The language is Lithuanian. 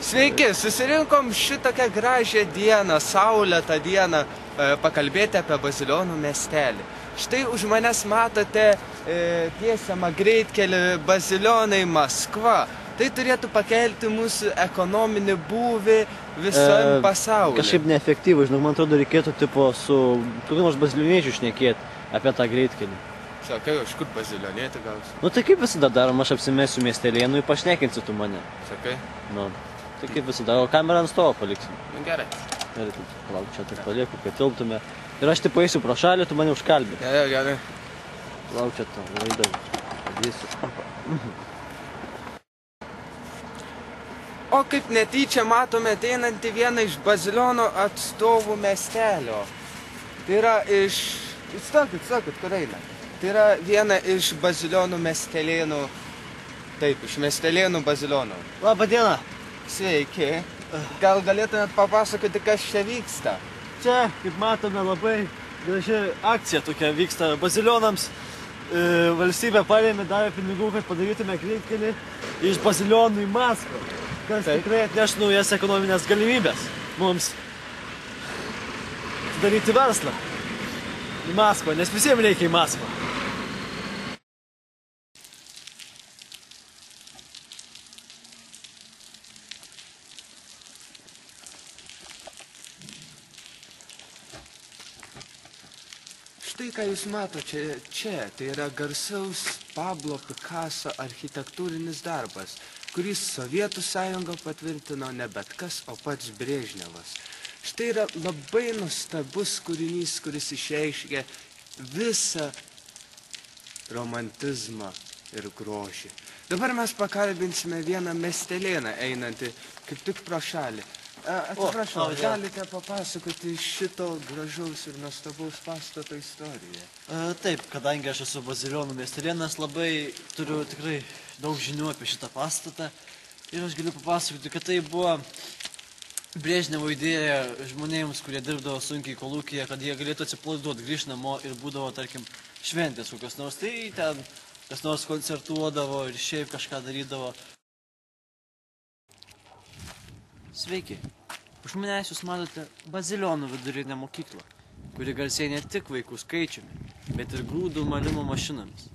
Sveiki, susirinkom šitokią gražią dieną, saulėtą dieną, pakalbėti apie Bazilionų miestelį. Štai už manęs matote tiesiamą greitkelį Bazilionai Maskva. Tai turėtų pakelti mūsų ekonominį būvį visam pasauliu. Kažkaip neefektyvų, žinok, man atrodo, reikėtų tipo su kokiu nors bazilioniečiu šnekėti apie tą greitkelį. Sakai, iš kur bazilionietį gausi? Nu tai kaip visada darom, aš apsimesiu miestelėnų ir pašnekinsi tu mane. Sakai? Nu, tai kaip visada, o kamerą ant stovo paliksim. Gerai. Gerai, tai palauk, čia tai palieku, kad tilptume. Ir aš tipo eisiu pro šalį, tu mane užkalbė. Gerai. Palauk, čia to, laidai. Padėsiu. O kaip netyčia matome ateinantį vieną iš Bazilionų atstovų miestelio. Tai yra iš... Stakit, kur eina? Tai yra viena iš Bazilionų miestelėnų. Taip, iš miestelėnų Bazilionų. Labą dieną. Sveiki. Gal galėtumėt papasakoti, kas čia vyksta? Čia, kaip matome, labai graži akcija tokia vyksta Bazilionams. Valstybė parėmė, davė pinigų, kad padarytume greitkelį iš Bazilionų į Maskvą. Kas tikrai atneš naujas ekonominės galimybės mums daryti verslą į Maskvą, nes visiems reikia į Maskvą. Štai ką jūs matote čia, tai yra garsaus Pablo Picasso architektūrinis darbas, kurį Sovietų sąjunga patvirtino ne bet kas, o pats Brežnevas. Štai yra labai nuostabus kūrinys, kuris išreiškia visą romantizmą ir grožį. Dabar mes pakalbinsime vieną miestelėną einantį kaip tik pro šalį. Atsiprašau, galite papasakoti šito gražaus ir nuostabaus pastato istoriją? Taip, kadangi aš esu Bazilionų miestelėnas, labai turiu tikrai daug žinių apie šitą pastatą ir aš galiu papasakoti, kad tai buvo Brežnevo idėja žmonėms, kurie dirbdavo sunkiai kolūkyje, kad jie galėtų atsipalaiduoti, grįžti namo ir būdavo, tarkim, šventės kokios nors, tai ten kas nors koncertuodavo ir šiaip kažką darydavo. Sveiki, už manęs jūs matote Bazilionų vidurinę mokyklą, kuri garsėja ne tik vaikų skaičiumi, bet ir grūdų malimo mašinomis.